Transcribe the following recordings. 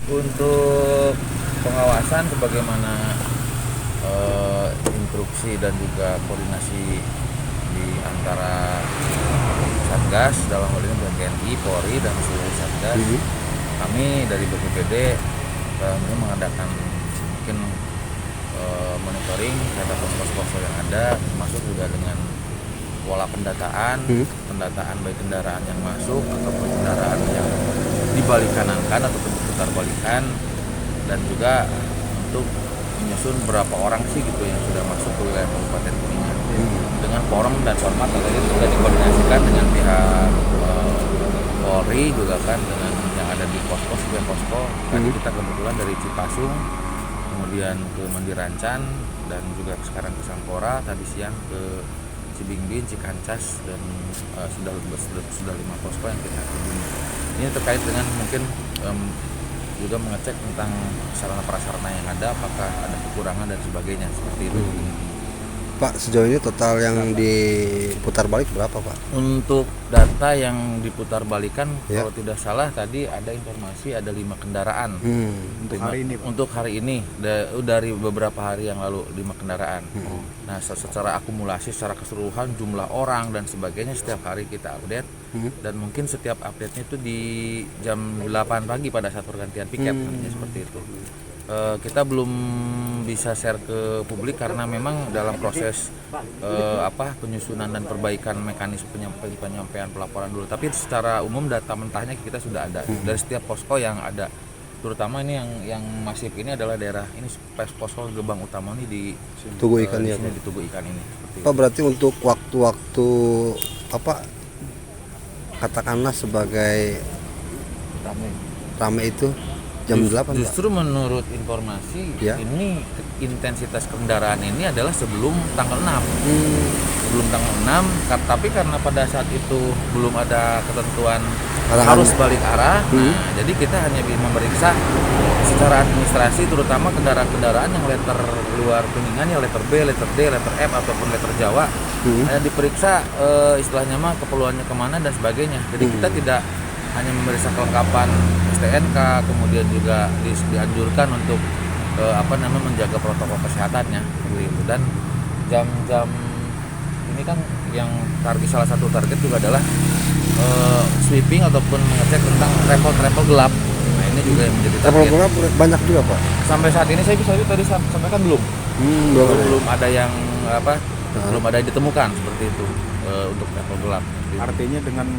Untuk pengawasan sebagaimana instruksi dan juga koordinasi di antara Satgas dalam hal ini TNI, Polri dan seluruh Satgas, kami dari BPBD mengadakan mungkin monitoring terhadap pos-pos yang ada, termasuk juga dengan pola pendataan baik kendaraan yang masuk ataupun kendaraan yang dibalikkanankan atau berputar balikan, dan juga untuk menyusun berapa orang sih gitu yang sudah masuk ke wilayah Kabupaten Kuningan dengan forum dan format tadi sudah dikoordinasikan dengan pihak Polri juga kan, dengan yang ada di pos-pos tadi kita kebetulan dari Cipasung kemudian ke Mendirancan dan juga sekarang ke Sampora, tadi siang ke Cibingbin, Cikancas, dan sudah 5 posko yang kita kunjungi. Ini terkait dengan mungkin juga mengecek tentang sarana prasarana yang ada, apakah ada kekurangan dan sebagainya seperti itu. Pak, sejauh ini total yang diputar balik berapa, Pak? Untuk data yang diputar balikan, kalau tidak salah tadi ada informasi ada 5 kendaraan. Untuk hari ini dari beberapa hari yang lalu 5 kendaraan. Nah, secara akumulasi, secara keseluruhan jumlah orang dan sebagainya setiap hari kita update, dan mungkin setiap update-nya itu di jam 8 pagi pada saat pergantian piket, seperti itu. Kita belum bisa share ke publik karena memang dalam proses penyusunan dan perbaikan mekanisme penyampaian pelaporan dulu. Tapi secara umum data mentahnya kita sudah ada dari setiap posko yang ada. Terutama ini yang masif ini adalah daerah ini, posko gerbang utama ini di Tugu Ikan di Tugu Ikan ini. Pak, berarti untuk waktu-waktu katakanlah sebagai rame itu jam 8, Justru Pak? Menurut informasi ini intensitas kendaraan ini adalah sebelum tanggal 6. Sebelum tanggal 6, tapi karena pada saat itu belum ada ketentuan harus balik arah. Nah, jadi kita hanya memeriksa secara administrasi, terutama kendaraan-kendaraan yang letter luar Kuningan, ya letter B, letter D, letter F ataupun letter Jawa. Diperiksa istilahnya mah keperluannya kemana dan sebagainya. Jadi kita tidak hanya memeriksa kelengkapan STNK, kemudian juga dianjurkan untuk menjaga protokol kesehatannya begitu. Dan jam-jam ini kan yang salah satu target juga adalah sweeping ataupun mengecek tentang travel gelap. Nah, ini juga yang menjadi target. Travel gelap banyak juga, Pak. Sampai saat ini saya tadi sampaikan belum ada yang belum ada yang ditemukan seperti itu untuk travel gelap. Artinya dengan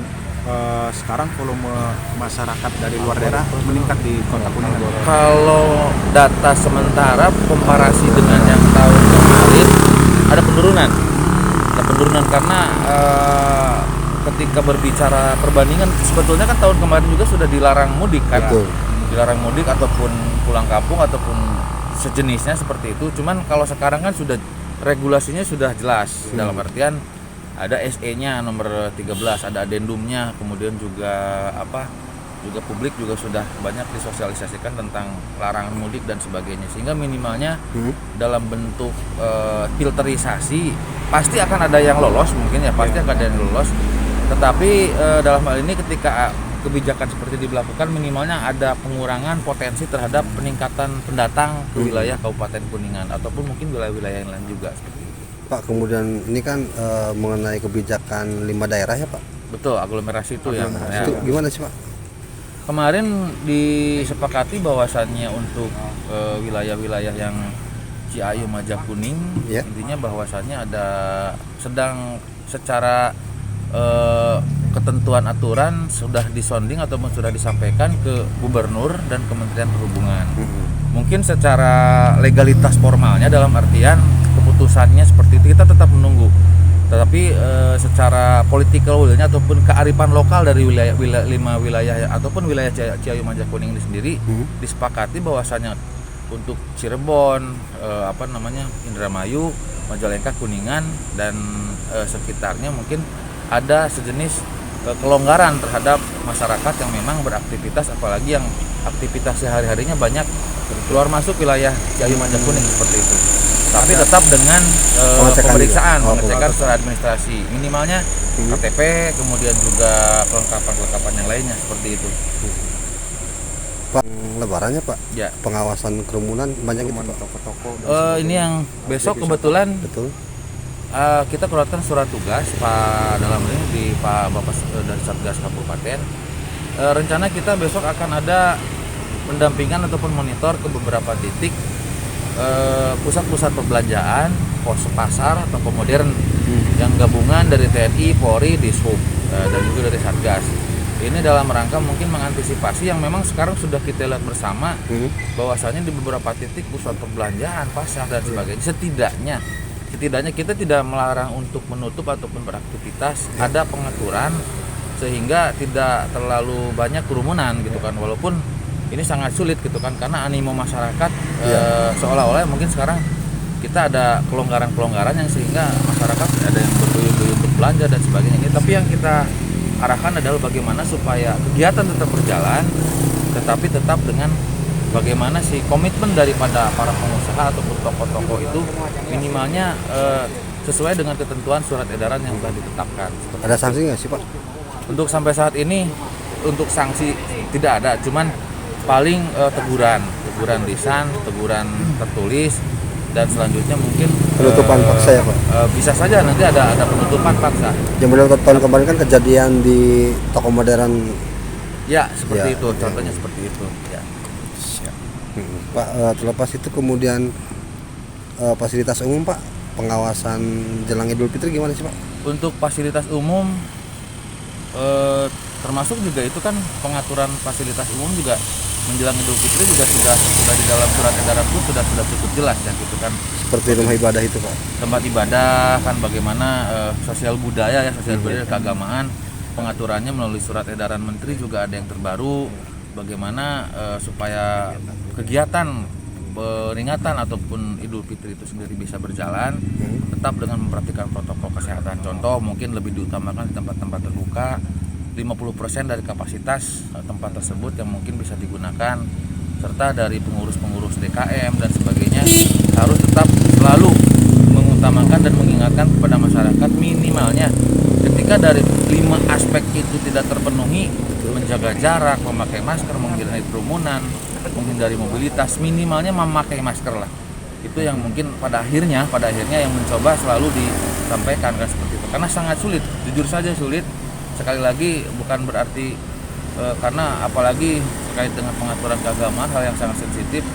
sekarang volume masyarakat dari luar daerah meningkat di Kota Kuningan. Kalau data sementara komparasi dengan yang tahun kemarin ada penurunan karena ketika berbicara perbandingan, sebetulnya kan tahun kemarin juga sudah dilarang mudik kan. Dilarang mudik ataupun pulang kampung ataupun sejenisnya seperti itu. Cuman kalau sekarang kan sudah regulasinya sudah jelas, dalam artian ada SE-nya nomor 13, ada adendumnya, kemudian juga publik juga sudah banyak disosialisasikan tentang larangan mudik dan sebagainya, sehingga minimalnya dalam bentuk filterisasi pasti akan ada yang lolos, mungkin ya pasti akan ada yang lolos, tetapi dalam hal ini ketika kebijakan seperti diberlakukan, minimalnya ada pengurangan potensi terhadap peningkatan pendatang ke wilayah Kabupaten Kuningan ataupun mungkin wilayah-wilayah yang lain juga seperti itu. Pak, kemudian ini kan mengenai kebijakan 5 daerah ya, Pak? Betul, aglomerasi itu yang itu gimana sih, Pak? Kemarin disepakati bahwasannya untuk wilayah-wilayah yang Ciayu, Majakuning, intinya bahwasannya ada sedang secara ketentuan aturan sudah disonding ataupun sudah disampaikan ke Gubernur dan Kementerian Perhubungan. Mungkin secara legalitas formalnya dalam artian keputusannya seperti itu kita tetap menunggu. Tetapi secara political will-nya ataupun kearifan lokal dari wilayah 5 wilayah ataupun wilayah Ciayu Manjakuning ini sendiri disepakati bahwasanya untuk Cirebon, Indramayu, Majalengka, Kuningan dan sekitarnya mungkin ada sejenis kelonggaran terhadap masyarakat yang memang beraktivitas, apalagi yang aktivitas sehari-harinya banyak keluar masuk wilayah Ciayu Manjakuning seperti itu. Tapi tetap dengan pemeriksaan, pengecekan secara administrasi, minimalnya KTP, kemudian juga kelengkapan yang lainnya seperti itu. Pak, lebarannya Pak, ya. Pengawasan kerumunan banyak gitu Pak. Toko-toko. Ini yang besok kebetulan Betul. Kita keluarkan surat tugas Pak dalam ini di Pak Bapak dari Satgas Kabupaten. Rencana kita besok akan ada pendampingan ataupun monitor ke beberapa titik pusat-pusat perbelanjaan, pos pasar, toko modern yang gabungan dari TNI, Polri, Dishub dan juga dari Satgas. Ini dalam rangka mungkin mengantisipasi yang memang sekarang sudah kita lihat bersama bahwasanya di beberapa titik pusat perbelanjaan, pasar dan sebagainya setidaknya kita tidak melarang untuk menutup ataupun beraktivitas, ada pengaturan sehingga tidak terlalu banyak kerumunan gitu kan, walaupun ini sangat sulit gitu kan karena animo masyarakat seolah-olah mungkin sekarang kita ada kelonggaran yang sehingga masyarakat ada yang berduyun-duyun berbelanja dan sebagainya ini, tapi yang kita arahkan adalah bagaimana supaya kegiatan tetap berjalan tetapi tetap dengan bagaimana sih komitmen daripada para pengusaha ataupun toko-toko itu minimalnya sesuai dengan ketentuan surat edaran yang sudah ditetapkan. Ada sanksi nggak sih Pak? Untuk sampai saat ini untuk sanksi tidak ada, cuman paling teguran lisan, teguran tertulis, dan selanjutnya mungkin penutupan paksa ya Pak? Bisa saja nanti ada penutupan paksa. Yang benar tahun kemarin kan kejadian di toko modern. Ya seperti itu, contohnya seperti itu. Ya. Pak, terlepas itu kemudian fasilitas umum Pak, pengawasan jelang Idul Fitri gimana sih Pak? Untuk fasilitas umum termasuk juga itu kan pengaturan fasilitas umum juga menjelang Idul Fitri juga sudah di dalam surat edaran itu sudah cukup jelas ya gitu kan. Seperti rumah ibadah itu Pak. Tempat ibadah kan bagaimana sosial budaya keagamaan pengaturannya melalui surat edaran menteri juga ada yang terbaru bagaimana supaya kegiatan peringatan ataupun Idul Fitri itu sendiri bisa berjalan tetap dengan memperhatikan protokol kesehatan. Contoh mungkin lebih diutamakan di tempat-tempat terbuka 50% dari kapasitas tempat tersebut yang mungkin bisa digunakan, serta dari pengurus-pengurus DKM dan sebagainya harus tetap selalu mengutamakan dan mengingatkan kepada masyarakat minimalnya ketika dari 5 aspek itu tidak terpenuhi, menjaga jarak, memakai masker, menghindari kerumunan, menghindari mobilitas, minimalnya memakai masker lah. Itu yang mungkin pada akhirnya yang mencoba selalu disampaikan kan seperti itu. Karena sangat sulit, jujur saja sulit. Sekali lagi bukan berarti karena apalagi terkait dengan pengaturan keagamaan hal yang sangat sensitif,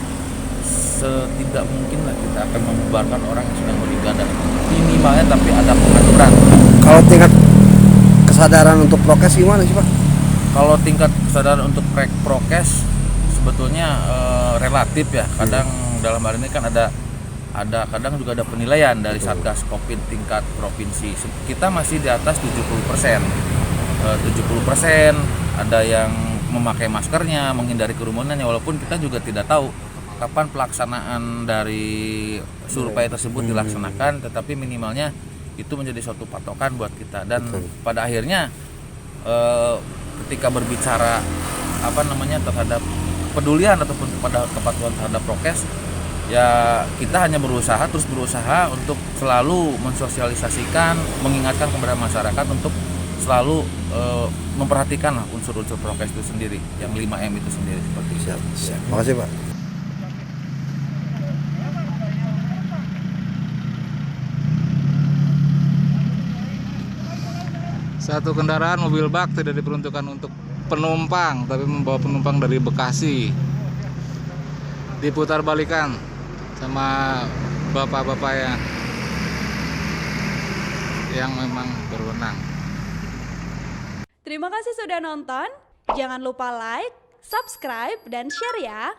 setidak mungkin lah kita akan membubarkan orang yang sedang beribadah minimalnya, tapi ada pengaturan. Kalau tingkat kesadaran untuk prokes gimana sih Pak? Kalau tingkat kesadaran untuk prokes sebetulnya relatif ya. Kadang dalam hal ini kan ada kadang juga ada penilaian dari Satgas Covid tingkat provinsi. Kita masih di atas 70%. 70% ada yang memakai maskernya, menghindari kerumunannya, walaupun kita juga tidak tahu kapan pelaksanaan dari survei tersebut dilaksanakan, tetapi minimalnya itu menjadi suatu patokan buat kita. Dan pada akhirnya ketika berbicara terhadap pedulian ataupun kepada kepatuhan terhadap prokes, ya kita hanya berusaha untuk selalu mensosialisasikan, mengingatkan kepada masyarakat untuk selalu memperhatikan unsur-unsur prokes itu sendiri, yang 5M itu sendiri seperti itu. Siap. Makasih Pak. Satu kendaraan mobil bak tidak diperuntukkan untuk penumpang, tapi membawa penumpang dari Bekasi. Diputar balikan sama bapak-bapak yang memang berwenang. Terima kasih sudah nonton. Jangan lupa like, subscribe, dan share ya.